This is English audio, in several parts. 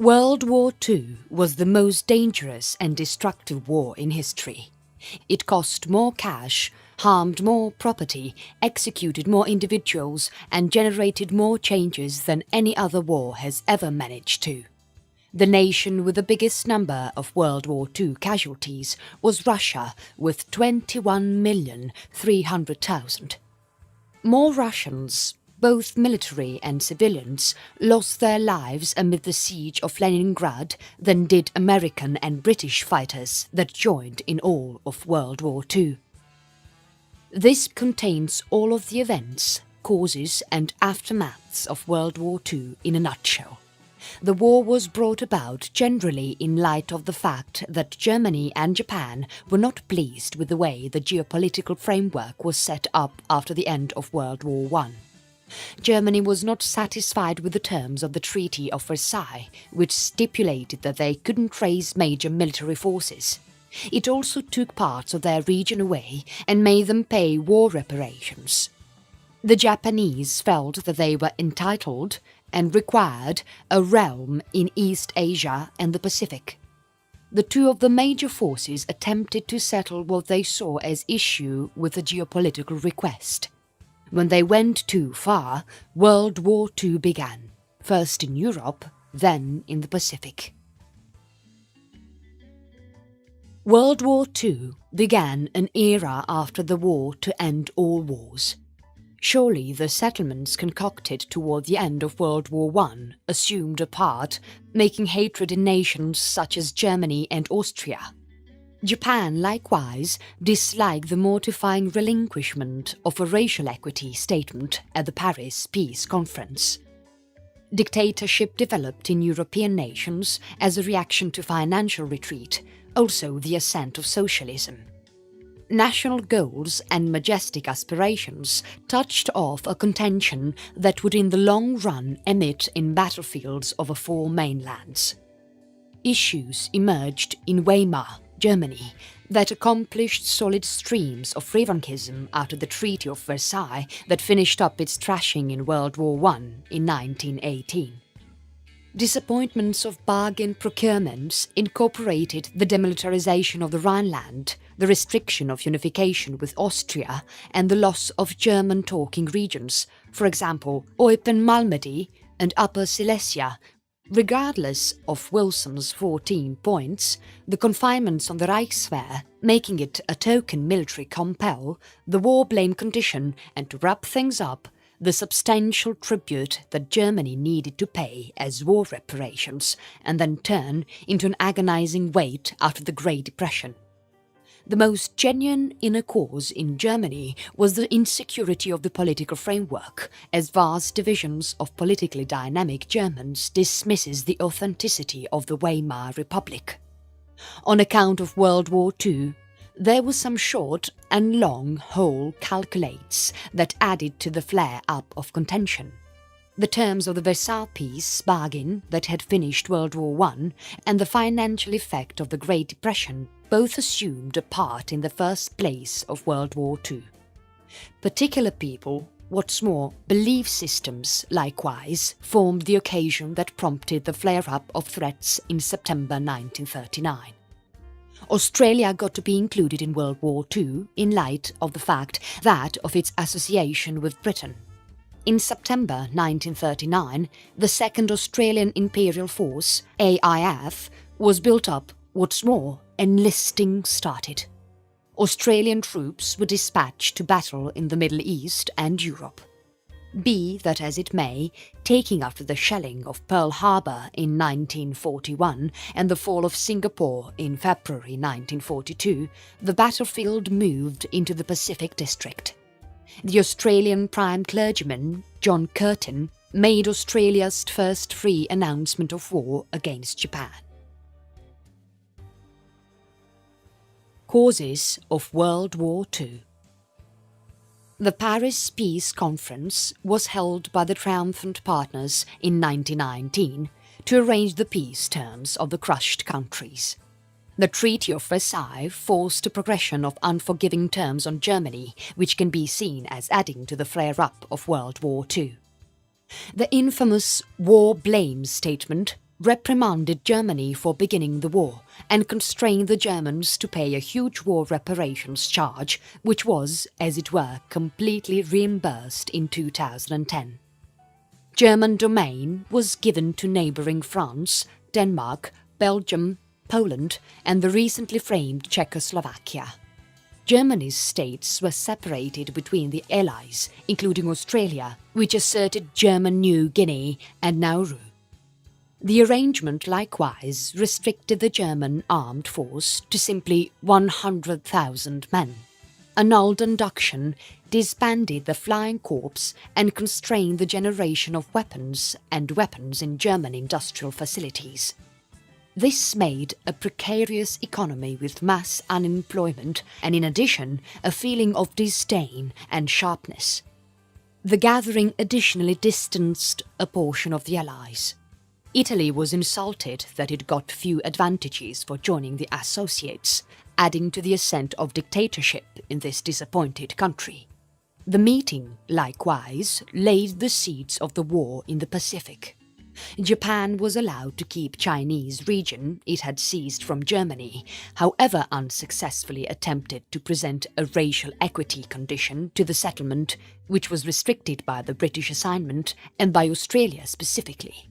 World War II was the most dangerous and destructive war in history. It cost more cash, harmed more property, executed more individuals, and generated more changes than any other war has ever managed to. The nation with the biggest number of World War II casualties was Russia, with 21,300,000. More Russians, both military and civilians, lost their lives amid the siege of Leningrad than did American and British fighters that joined in all of World War II. This contains all of the events, causes and aftermaths of World War II in a nutshell. The war was brought about generally in light of the fact that Germany and Japan were not pleased with the way the geopolitical framework was set up after the end of World War I. Germany was not satisfied with the terms of the Treaty of Versailles, which stipulated that they couldn't raise major military forces. It also took parts of their region away and made them pay war reparations. The Japanese felt that they were entitled and required a realm in East Asia and the Pacific. The two of the major forces attempted to settle what they saw as issue with a geopolitical request. When they went too far, World War II began, first in Europe, then in the Pacific. World War II began an era after the war to end all wars. Surely the settlements concocted toward the end of World War I assumed a part, making hatred in nations such as Germany and Austria. Japan, likewise, disliked the mortifying relinquishment of a racial equity statement at the Paris Peace Conference. Dictatorship developed in European nations as a reaction to financial retreat, also the ascent of socialism. National goals and majestic aspirations touched off a contention that would in the long run emit in battlefields over four mainlands. Issues emerged in Weimar, Germany, that accomplished solid streams of revanchism after the Treaty of Versailles that finished up its trashing in World War I in 1918. Disappointments of bargain procurements incorporated the demilitarization of the Rhineland, the restriction of unification with Austria, and the loss of German-talking regions, for example, Eupen-Malmedy and Upper Silesia. Regardless of Wilson's 14 points, the confinements on the Reichswehr, making it a token military compel, the war-blame condition, and to wrap things up, the substantial tribute that Germany needed to pay as war reparations and then turn into an agonizing wait after the Great Depression. The most genuine inner cause in Germany was the insecurity of the political framework, as vast divisions of politically dynamic Germans dismisses the authenticity of the Weimar Republic. On account of World War II, there was some short and long hole calculates that added to the flare-up of contention. The terms of the Versailles peace bargain that had finished World War I and the financial effect of the Great Depression both assumed a part in the first place of World War II. Particular people, what's more, belief systems, likewise, formed the occasion that prompted the flare-up of threats in September 1939. Australia got to be included in World War II in light of the fact that of its association with Britain. In September 1939, the Second Australian Imperial Force, AIF, was built up. What's more, enlisting started. Australian troops were dispatched to battle in the Middle East and Europe. Be that as it may, taking after the shelling of Pearl Harbor in 1941 and the fall of Singapore in February 1942, the battlefield moved into the Pacific District. The Australian Prime Clergyman, John Curtin, made Australia's first free announcement of war against Japan. Causes of World War II. The Paris Peace Conference was held by the triumphant partners in 1919 to arrange the peace terms of the crushed countries. The Treaty of Versailles forced a progression of unforgiving terms on Germany, which can be seen as adding to the flare-up of World War II. The infamous war blame statement reprimanded Germany for beginning the war and constrained the Germans to pay a huge war reparations charge, which was, as it were, completely reimbursed in 2010. German domain was given to neighbouring France, Denmark, Belgium, Poland and the recently framed Czechoslovakia. Germany's states were separated between the Allies, including Australia, which asserted German New Guinea and Nauru. The arrangement likewise restricted the German armed force to simply 100,000 men, annulled induction, disbanded the Flying Corps and constrained the generation of weapons in German industrial facilities. This made a precarious economy with mass unemployment and in addition a feeling of disdain and sharpness. The gathering additionally distanced a portion of the Allies. Italy was insulted that it got few advantages for joining the Associates, adding to the ascent of dictatorship in this disappointed country. The meeting, likewise, laid the seeds of the war in the Pacific. Japan was allowed to keep Chinese region it had seized from Germany, however unsuccessfully attempted to present a racial equity condition to the settlement, which was restricted by the British assignment and by Australia specifically.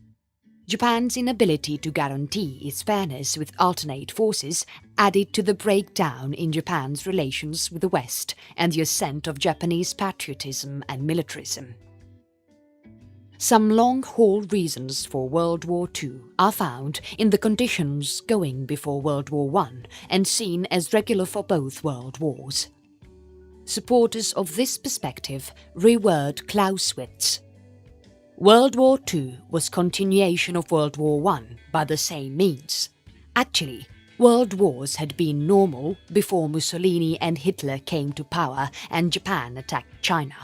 Japan's inability to guarantee its fairness with alternate forces added to the breakdown in Japan's relations with the West and the ascent of Japanese patriotism and militarism. Some long-haul reasons for World War II are found in the conditions going before World War I and seen as regular for both world wars. Supporters of this perspective reword Clausewitz. World War II was continuation of World War I by the same means. Actually, world wars had been normal before Mussolini and Hitler came to power and Japan attacked China.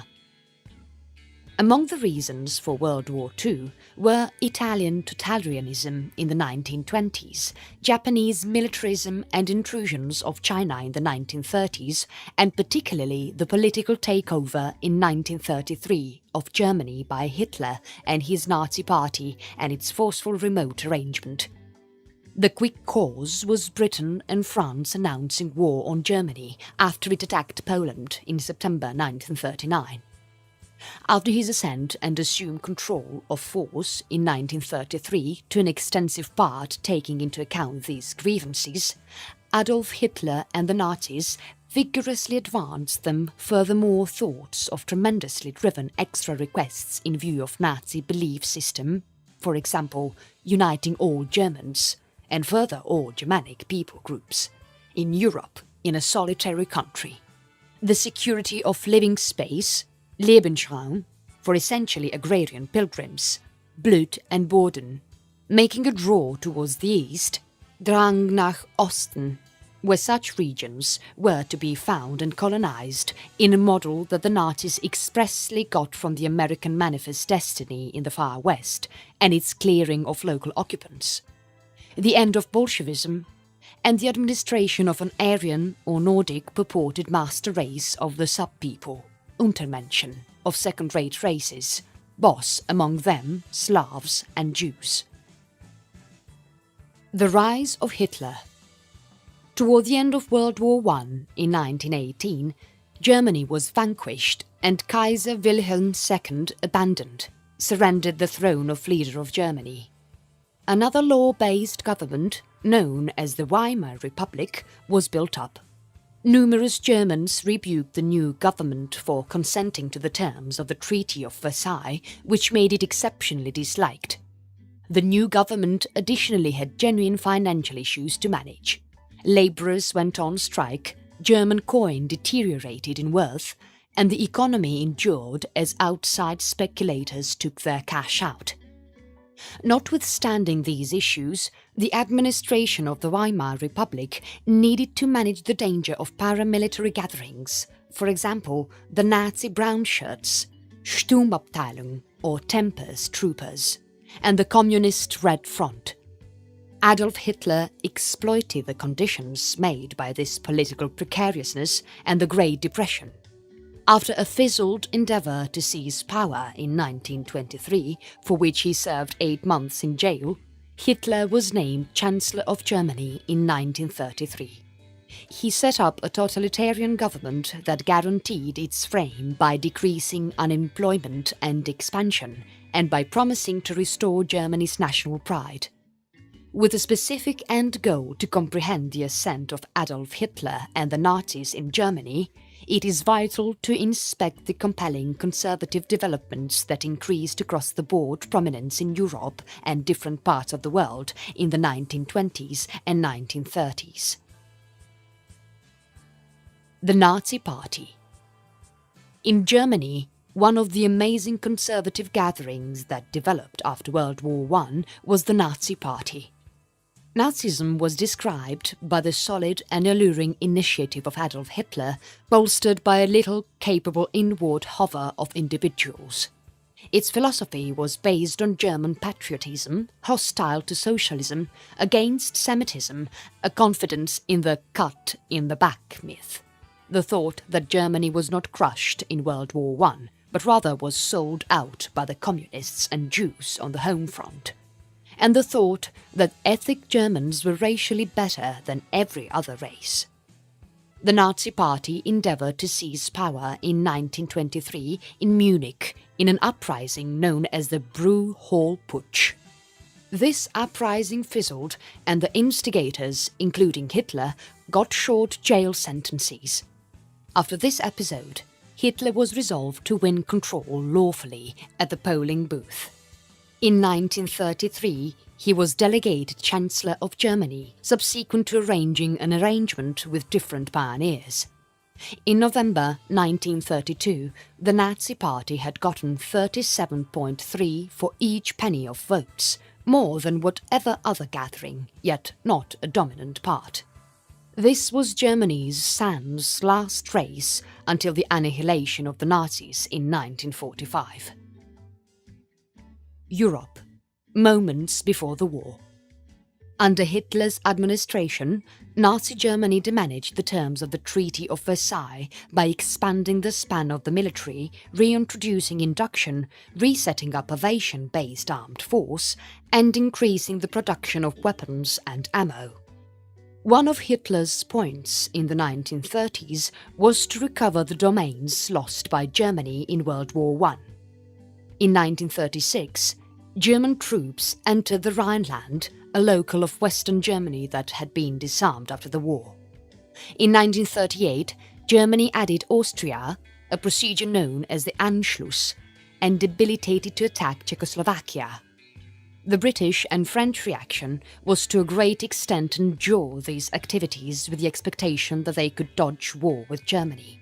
Among the reasons for World War II were Italian totalitarianism in the 1920s, Japanese militarism and intrusions of China in the 1930s, and particularly the political takeover in 1933 of Germany by Hitler and his Nazi Party and its forceful remote arrangement. The quick cause was Britain and France announcing war on Germany after it attacked Poland in September 1939. After his ascent and assumed control of force in 1933 to an extensive part taking into account these grievances, Adolf Hitler and the Nazis vigorously advanced them furthermore thoughts of tremendously driven extra requests in view of Nazi belief system, for example, uniting all Germans, and further all Germanic people groups, in Europe in a solitary country. The security of living space, Lebensraum, for essentially agrarian pilgrims, Blut and Boden, making a draw towards the east, Drang nach Osten, where such regions were to be found and colonized in a model that the Nazis expressly got from the American Manifest Destiny in the Far West and its clearing of local occupants. The end of Bolshevism and the administration of an Aryan or Nordic purported master race of the sub-people, Untermenschen, of second-rate races, boss among them Slavs and Jews. The rise of Hitler. Toward the end of World War I, in 1918, Germany was vanquished and Kaiser Wilhelm II abandoned, surrendered the throne of leader of Germany. Another law-based government, known as the Weimar Republic, was built up. Numerous Germans rebuked the new government for consenting to the terms of the Treaty of Versailles, which made it exceptionally disliked. The new government additionally had genuine financial issues to manage. Labourers went on strike, German coin deteriorated in worth, and the economy endured as outside speculators took their cash out. Notwithstanding these issues, the administration of the Weimar Republic needed to manage the danger of paramilitary gatherings, for example, the Nazi brown shirts, Sturmabteilung or Tempers troopers, and the Communist Red Front. Adolf Hitler exploited the conditions made by this political precariousness and the Great Depression. After a fizzled endeavour to seize power in 1923, for which he served 8 months in jail, Hitler was named Chancellor of Germany in 1933. He set up a totalitarian government that guaranteed its frame by decreasing unemployment and expansion, and by promising to restore Germany's national pride. With a specific end goal to comprehend the ascent of Adolf Hitler and the Nazis in Germany, it is vital to inspect the compelling conservative developments that increased across-the-board prominence in Europe and different parts of the world in the 1920s and 1930s. The Nazi Party. In Germany, one of the amazing conservative gatherings that developed after World War I was the Nazi Party. Nazism was described by the solid and alluring initiative of Adolf Hitler, bolstered by a little capable inward hover of individuals. Its philosophy was based on German patriotism, hostile to socialism, against Semitism, a confidence in the cut in the back myth, the thought that Germany was not crushed in World War I, but rather was sold out by the communists and Jews on the home front, and the thought that ethnic Germans were racially better than every other race. The Nazi Party endeavoured to seize power in 1923 in Munich in an uprising known as the Brew Hall Putsch. This uprising fizzled, and the instigators, including Hitler, got short jail sentences. After this episode, Hitler was resolved to win control lawfully at the polling booth. In 1933, he was delegated Chancellor of Germany, subsequent to arranging an arrangement with different pioneers. In November 1932, the Nazi Party had gotten 37.3 for each penny of votes, more than whatever other gathering, yet not a dominant part. This was Germany's sans last race until the annihilation of the Nazis in 1945. Europe. Moments before the war. Under Hitler's administration, Nazi Germany managed the terms of the Treaty of Versailles by expanding the span of the military, reintroducing induction, resetting up aviation-based armed force, and increasing the production of weapons and ammo. One of Hitler's points in the 1930s was to recover the domains lost by Germany in World War I. In 1936, German troops entered the Rhineland, a local of Western Germany that had been disarmed after the war. In 1938, Germany added Austria, a procedure known as the Anschluss, and debilitated to attack Czechoslovakia. The British and French reaction was to a great extent to endure these activities with the expectation that they could dodge war with Germany.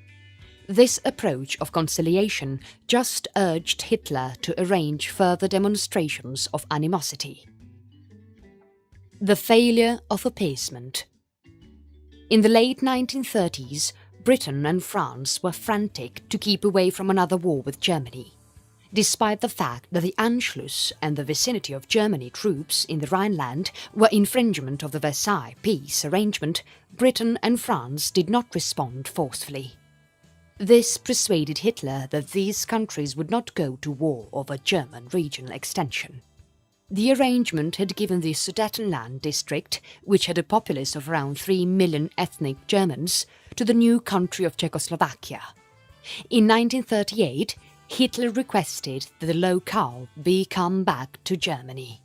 This approach of conciliation just urged Hitler to arrange further demonstrations of animosity. The Failure of Appeasement. In the late 1930s, Britain and France were frantic to keep away from another war with Germany. Despite the fact that the Anschluss and the vicinity of German troops in the Rhineland were infringement of the Versailles peace arrangement, Britain and France did not respond forcefully. This persuaded Hitler that these countries would not go to war over German regional extension. The arrangement had given the Sudetenland district, which had a populace of around 3 million ethnic Germans, to the new country of Czechoslovakia. In 1938, Hitler requested that the locale be come back to Germany.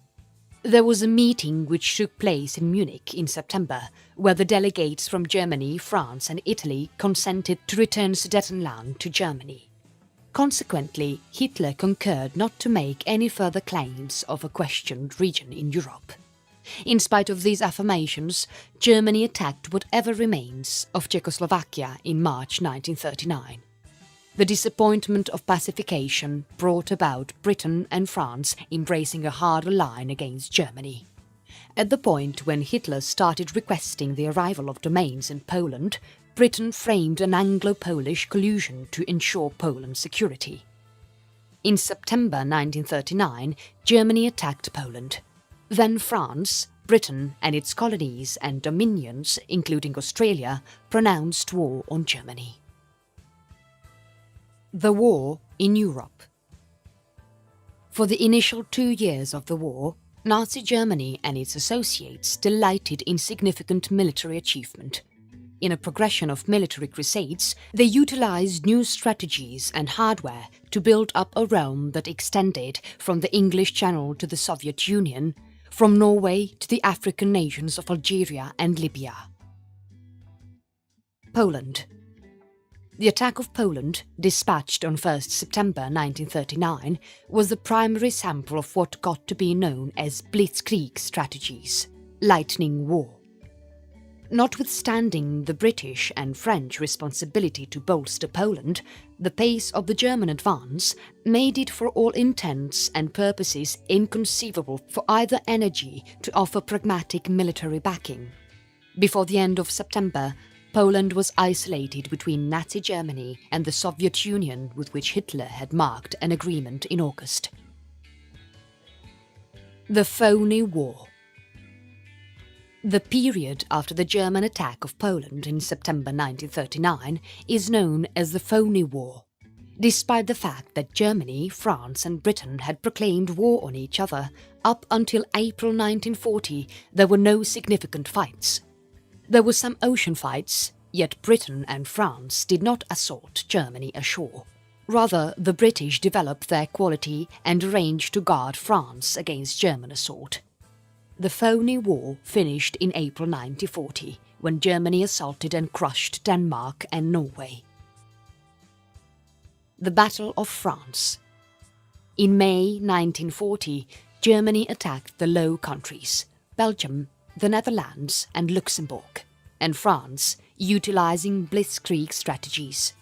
There was a meeting which took place in Munich in September, where the delegates from Germany, France and Italy consented to return Sudetenland to Germany. Consequently, Hitler concurred not to make any further claims of a questioned region in Europe. In spite of these affirmations, Germany attacked whatever remains of Czechoslovakia in March 1939. The disappointment of pacification brought about Britain and France embracing a harder line against Germany. At the point when Hitler started requesting the arrival of domains in Poland, Britain framed an Anglo-Polish collusion to ensure Poland's security. In September 1939, Germany attacked Poland. Then France, Britain and its colonies and dominions, including Australia, pronounced war on Germany. The war in Europe. For the initial 2 years of the war, Nazi Germany and its associates delighted in significant military achievement. In a progression of military crusades, they utilized new strategies and hardware to build up a realm that extended from the English Channel to the Soviet Union, from Norway to the African nations of Algeria and Libya. Poland. The attack of Poland, dispatched on 1st September 1939, was the primary sample of what got to be known as Blitzkrieg strategies, lightning war. Notwithstanding the British and French responsibility to bolster Poland, the pace of the German advance made it for all intents and purposes inconceivable for either energy to offer pragmatic military backing. Before the end of September, Poland was isolated between Nazi Germany and the Soviet Union, with which Hitler had marked an agreement in August. The Phony War. The period after the German attack of Poland in September 1939 is known as the Phony War. Despite the fact that Germany, France and Britain had proclaimed war on each other, up until April 1940 there were no significant fights. There were some ocean fights, yet Britain and France did not assault Germany ashore. Rather, the British developed their quality and arranged to guard France against German assault. The Phony War finished in April 1940, when Germany assaulted and crushed Denmark and Norway. The Battle of France. In May 1940, Germany attacked the Low Countries, Belgium, the Netherlands and Luxembourg, and France, utilizing blitzkrieg strategies.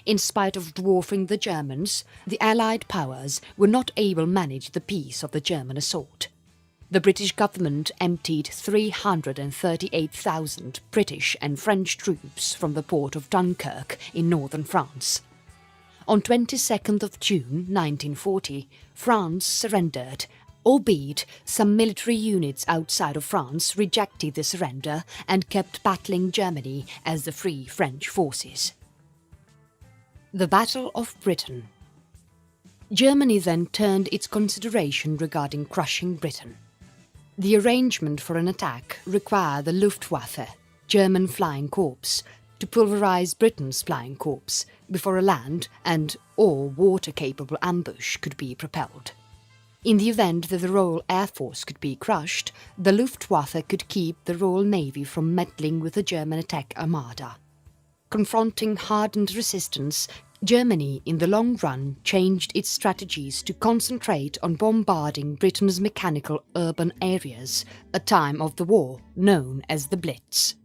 In spite of dwarfing the Germans, the Allied powers were not able to manage the pace of the German assault. The British government emptied 338,000 British and French troops from the port of Dunkirk in northern France. On 22nd of June 1940, France surrendered, albeit some military units outside of France rejected the surrender and kept battling Germany as the Free French Forces. The Battle of Britain. Germany then turned its consideration regarding crushing Britain. The arrangement for an attack required the Luftwaffe, German flying corps, to pulverize Britain's flying corps before a land and or water-capable ambush could be propelled. In the event that the Royal Air Force could be crushed, the Luftwaffe could keep the Royal Navy from meddling with the German attack armada. Confronting hardened resistance, Germany in the long run changed its strategies to concentrate on bombarding Britain's mechanical urban areas, a time of the war known as the Blitz.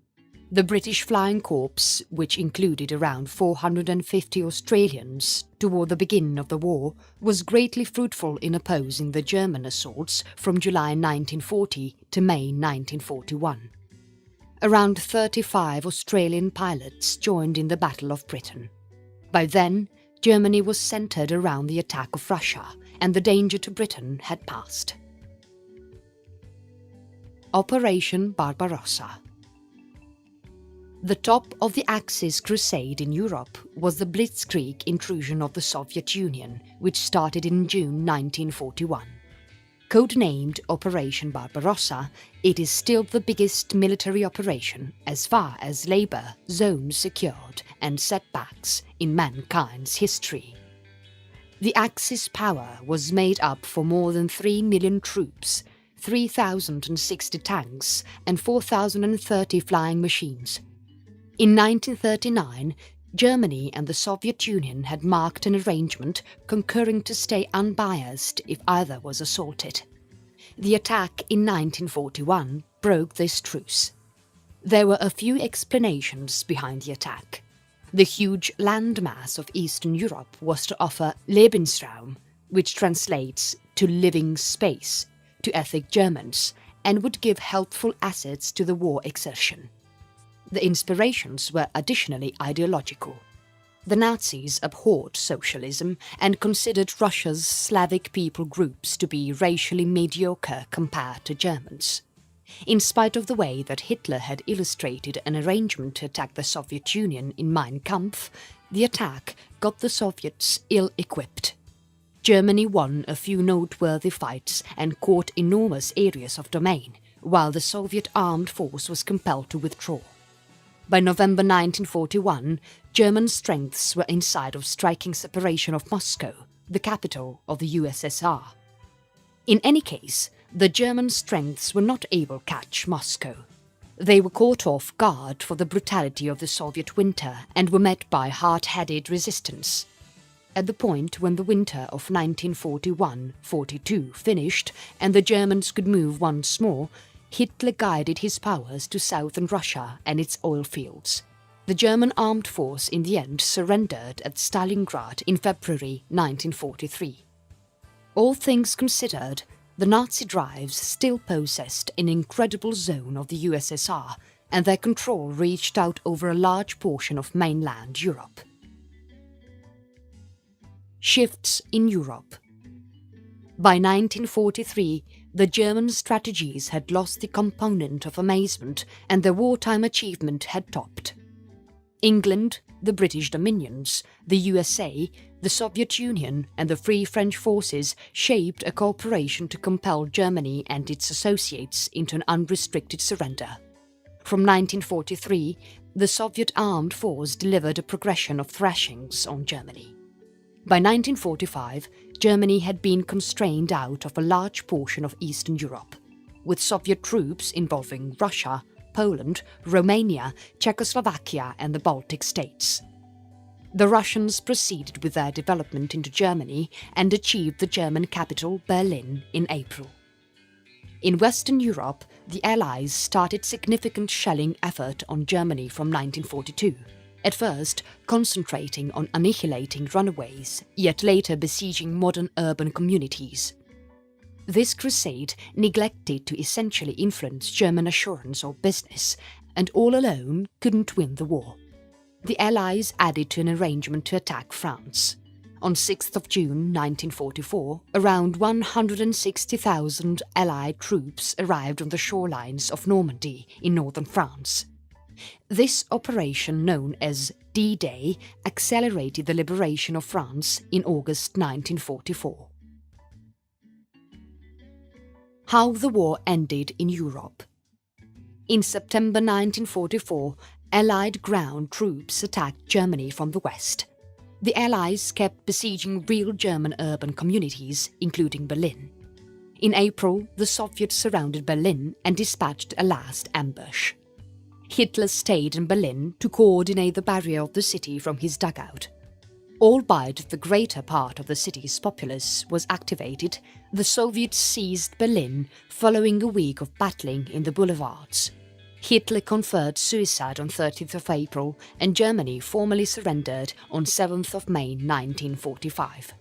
The British Flying Corps, which included around 450 Australians toward the beginning of the war, was greatly fruitful in opposing the German assaults from July 1940 to May 1941. Around 35 Australian pilots joined in the Battle of Britain. By then, Germany was centred around the attack of Russia, and the danger to Britain had passed. Operation Barbarossa. The top of the Axis crusade in Europe was the Blitzkrieg intrusion of the Soviet Union, which started in June 1941. Codenamed Operation Barbarossa, it is still the biggest military operation as far as labour, zones secured and setbacks in mankind's history. The Axis power was made up for more than 3 million troops, 3,060 tanks and 4,030 flying machines. In 1939, Germany and the Soviet Union had marked an arrangement concurring to stay unbiased if either was assaulted. The attack in 1941 broke this truce. There were a few explanations behind the attack. The huge landmass of Eastern Europe was to offer Lebensraum, which translates to living space, to ethnic Germans, and would give helpful assets to the war exertion. The inspirations were additionally ideological. The Nazis abhorred socialism and considered Russia's Slavic people groups to be racially mediocre compared to Germans. In spite of the way that Hitler had illustrated an arrangement to attack the Soviet Union in Mein Kampf, the attack got the Soviets ill-equipped. Germany won a few noteworthy fights and caught enormous areas of domain, while the Soviet armed force was compelled to withdraw. By November 1941, German strengths were in sight of striking separation of Moscow, the capital of the USSR. In any case, the German strengths were not able to catch Moscow. They were caught off guard for the brutality of the Soviet winter and were met by hard-headed resistance. At the point when the winter of 1941-42 finished and the Germans could move once more, Hitler guided his powers to southern Russia and its oil fields. The German armed force in the end surrendered at Stalingrad in February 1943. All things considered, the Nazi drives still possessed an incredible zone of the USSR, and their control reached out over a large portion of mainland Europe. Shifts in Europe. By 1943, the German strategies had lost the component of amazement and their wartime achievement had topped. England, the British dominions, the USA, the Soviet Union and the Free French forces shaped a cooperation to compel Germany and its associates into an unrestricted surrender. From 1943, the Soviet armed force delivered a progression of thrashings on Germany. By 1945, Germany had been constrained out of a large portion of Eastern Europe, with Soviet troops involving Russia, Poland, Romania, Czechoslovakia and the Baltic states. The Russians proceeded with their development into Germany and achieved the German capital, Berlin, in April. In Western Europe, the Allies started significant shelling effort on Germany from 1942. At first concentrating on annihilating runaways, yet later besieging modern urban communities. This crusade neglected to essentially influence German assurance or business, and all alone couldn't win the war. The Allies added to an arrangement to attack France. On 6th of June 1944, around 160,000 Allied troops arrived on the shorelines of Normandy in northern France. This operation, known as D-Day, accelerated the liberation of France in August 1944. How the war ended in Europe. In September 1944, Allied ground troops attacked Germany from the west. The Allies kept besieging real German urban communities, including Berlin. In April, the Soviets surrounded Berlin and dispatched a last ambush. Hitler stayed in Berlin to coordinate the barrier of the city from his dugout. Albeit the greater part of the city's populace was activated, the Soviets seized Berlin following a week of battling in the boulevards. Hitler conferred suicide on 30th of April and Germany formally surrendered on 7th of May 1945.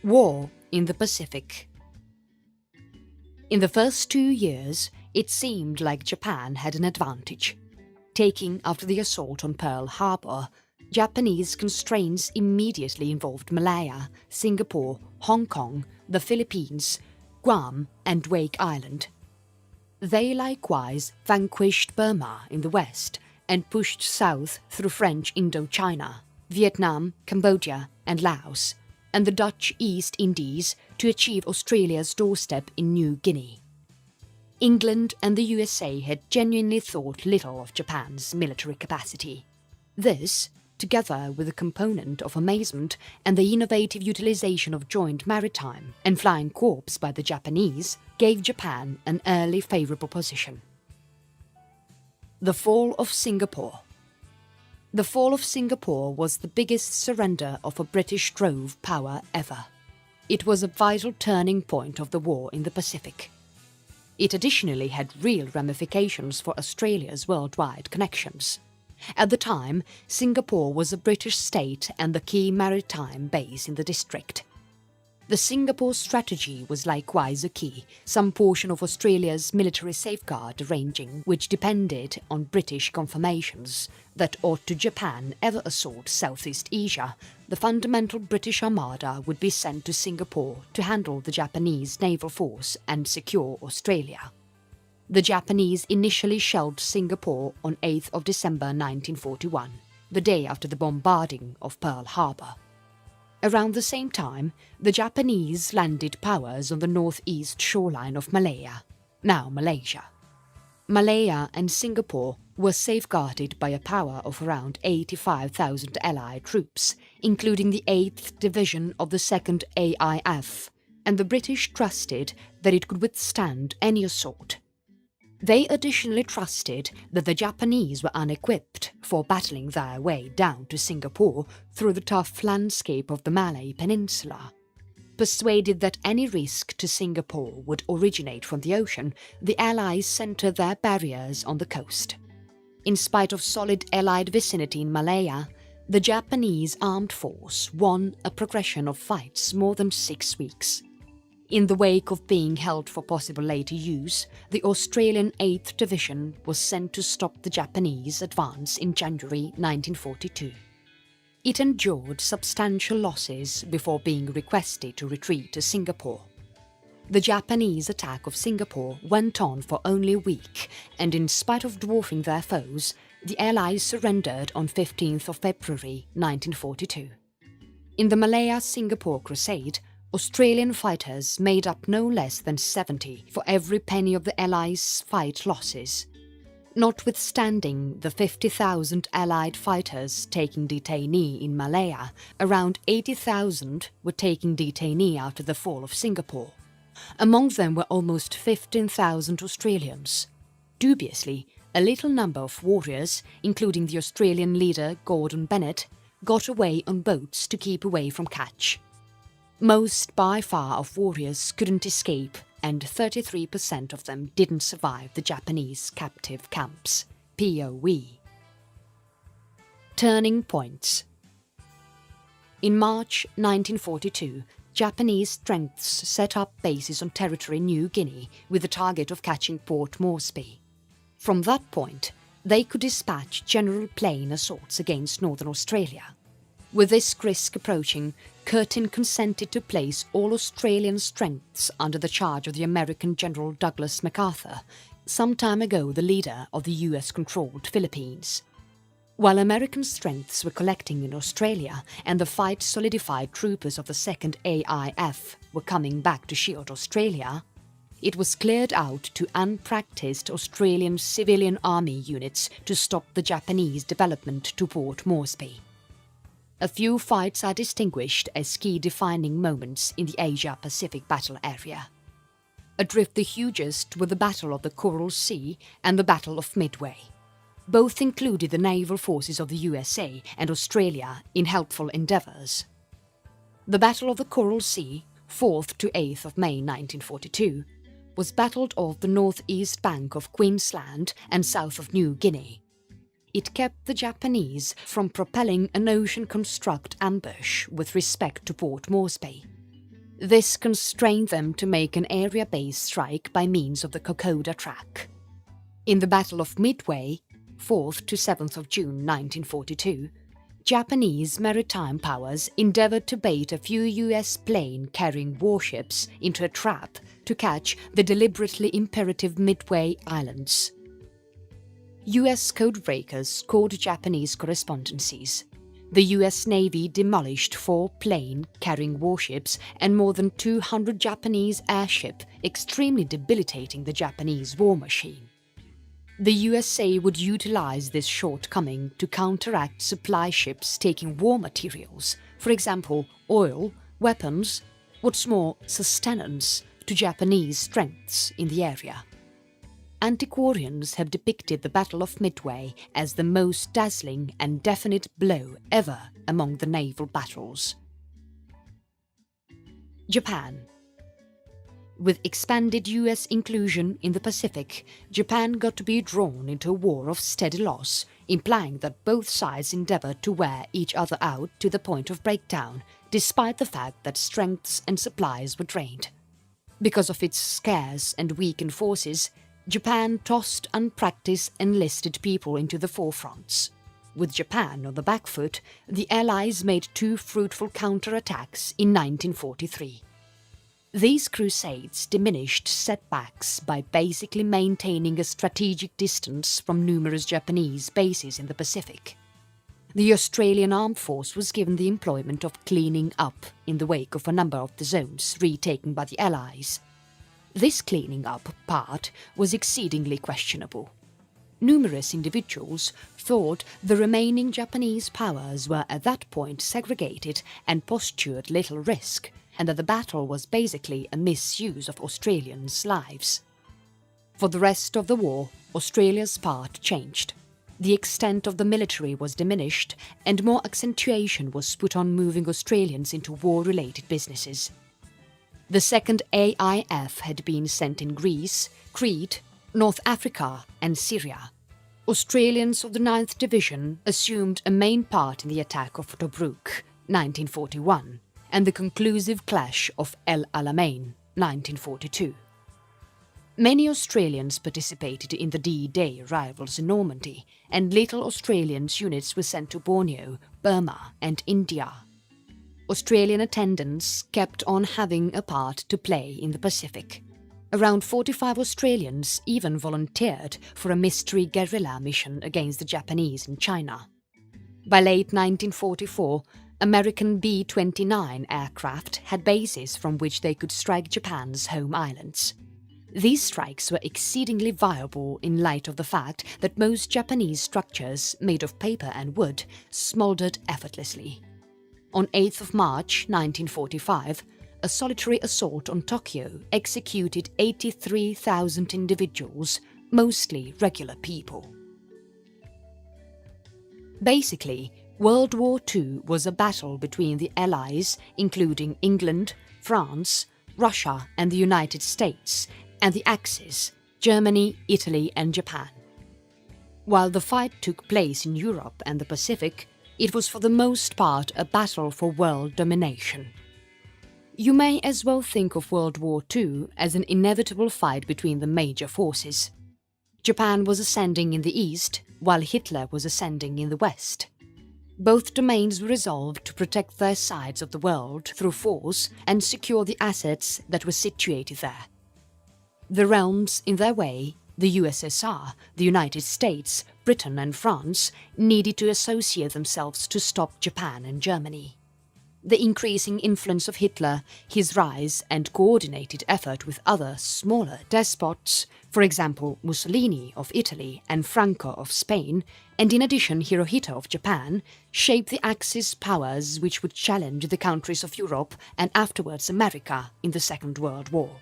War in the Pacific. In the first 2 years, it seemed like Japan had an advantage. Taking after the assault on Pearl Harbor, Japanese constraints immediately involved Malaya, Singapore, Hong Kong, the Philippines, Guam and Wake Island. They likewise vanquished Burma in the west and pushed south through French Indochina, Vietnam, Cambodia and Laos, and the Dutch East Indies to achieve Australia's doorstep in New Guinea. England and the USA had genuinely thought little of Japan's military capacity. This, together with a component of amazement and the innovative utilization of joint maritime and flying corps by the Japanese, gave Japan an early favourable position. The fall of Singapore. The fall of Singapore was the biggest surrender of a British drove power ever. It was a vital turning point of the war in the Pacific. It additionally had real ramifications for Australia's worldwide connections. At the time, Singapore was a British state and the key maritime base in the district. The Singapore strategy was likewise a key, some portion of Australia's military safeguard arranging which depended on British confirmations that ought to Japan ever assault Southeast Asia, the fundamental British Armada would be sent to Singapore to handle the Japanese naval force and secure Australia. The Japanese initially shelled Singapore on 8th of December 1941, the day after the bombarding of Pearl Harbor. Around the same time, the Japanese landed powers on the northeast shoreline of Malaya, now Malaysia. Malaya and Singapore were safeguarded by a power of around 85,000 Allied troops, including the 8th Division of the 2nd AIF, and the British trusted that it could withstand any assault. They additionally trusted that the Japanese were unequipped for battling their way down to Singapore through the tough landscape of the Malay Peninsula. Persuaded that any risk to Singapore would originate from the ocean, the Allies centred their barriers on the coast. In spite of solid Allied vicinity in Malaya, the Japanese armed force won a progression of fights more than 6 weeks. In the wake of being held for possible later use, the Australian 8th Division was sent to stop the Japanese advance in January 1942. It endured substantial losses before being requested to retreat to Singapore. The Japanese attack of Singapore went on for only a week, and in spite of dwarfing their foes, the Allies surrendered on 15th of February 1942. In the Malaya-Singapore Crusade, Australian fighters made up no less than 70 for every penny of the Allies' fight losses. Notwithstanding the 50,000 Allied fighters taking detainee in Malaya, around 80,000 were taking detainee after the fall of Singapore. Among them were almost 15,000 Australians. Dubiously, a little number of warriors, including the Australian leader Gordon Bennett, got away on boats to keep away from catch. Most by far of warriors couldn't escape, and 33% of them didn't survive the Japanese captive camps, POE. Turning points. In March 1942, Japanese strengths set up bases on territory in New Guinea with the target of catching Port Moresby. From that point, they could dispatch general plane assaults against Northern Australia. With this risk approaching, Curtin consented to place all Australian strengths under the charge of the American General Douglas MacArthur, some time ago the leader of the US-controlled Philippines. While American strengths were collecting in Australia and the fight-solidified troopers of the 2nd AIF were coming back to shield Australia, it was cleared out to unpracticed Australian civilian army units to stop the Japanese development to Port Moresby. A few fights are distinguished as key defining moments in the Asia-Pacific battle area. Adrift the hugest were the Battle of the Coral Sea and the Battle of Midway. Both included the naval forces of the USA and Australia in helpful endeavours. The Battle of the Coral Sea, 4th to 8th of May 1942, was battled off the northeast bank of Queensland and south of New Guinea. It kept the Japanese from propelling an ocean construct ambush with respect to Port Moresby. This constrained them to make an area-based strike by means of the Kokoda Track. In the Battle of Midway, 4th to 7th of June 1942, Japanese maritime powers endeavoured to bait a few US plane-carrying warships into a trap to catch the deliberately imperative Midway Islands. US codebreakers scored Japanese correspondencies. The US Navy demolished 4 plane-carrying warships and more than 200 Japanese airships, extremely debilitating the Japanese war machine. The USA would utilize this shortcoming to counteract supply ships taking war materials, for example, oil, weapons, what's more, sustenance, to Japanese strengths in the area. Antiquarians have depicted the Battle of Midway as the most dazzling and definite blow ever among the naval battles. Japan. With expanded US inclusion in the Pacific, Japan got to be drawn into a war of steady loss, implying that both sides endeavoured to wear each other out to the point of breakdown, despite the fact that strengths and supplies were drained. Because of its scarce and weakened forces, Japan tossed unpracticed enlisted people into the forefronts. With Japan on the back foot, the Allies made 2 fruitful counterattacks in 1943. These crusades diminished setbacks by basically maintaining a strategic distance from numerous Japanese bases in the Pacific. The Australian Armed Force was given the employment of cleaning up in the wake of a number of the zones retaken by the Allies. This cleaning up part was exceedingly questionable. Numerous individuals thought the remaining Japanese powers were at that point segregated and postured little risk, and that the battle was basically a misuse of Australians' lives. For the rest of the war, Australia's part changed. The extent of the military was diminished, and more accentuation was put on moving Australians into war-related businesses. The second AIF had been sent in Greece, Crete, North Africa and Syria. Australians of the 9th Division assumed a main part in the attack of Tobruk, 1941, and the conclusive clash of El Alamein, 1942. Many Australians participated in the D-Day arrivals in Normandy, and little Australian units were sent to Borneo, Burma and India. Australian attendants kept on having a part to play in the Pacific. Around 45 Australians even volunteered for a mystery guerrilla mission against the Japanese in China. By late 1944, American B-29 aircraft had bases from which they could strike Japan's home islands. These strikes were exceedingly viable in light of the fact that most Japanese structures, made of paper and wood, smouldered effortlessly. On 8th of March 1945, a solitary assault on Tokyo executed 83,000 individuals, mostly regular people. Basically, World War II was a battle between the Allies, including England, France, Russia and the United States, and the Axis, Germany, Italy and Japan. While the fight took place in Europe and the Pacific, it was for the most part a battle for world domination. You may as well think of World War II as an inevitable fight between the major forces. Japan was ascending in the east, while Hitler was ascending in the west. Both domains were resolved to protect their sides of the world through force and secure the assets that were situated there. The realms, in their way, the USSR, the United States, Britain and France, needed to associate themselves to stop Japan and Germany. The increasing influence of Hitler, his rise and coordinated effort with other, smaller despots, for example Mussolini of Italy and Franco of Spain, and in addition Hirohito of Japan, shaped the Axis powers which would challenge the countries of Europe and afterwards America in the Second World War.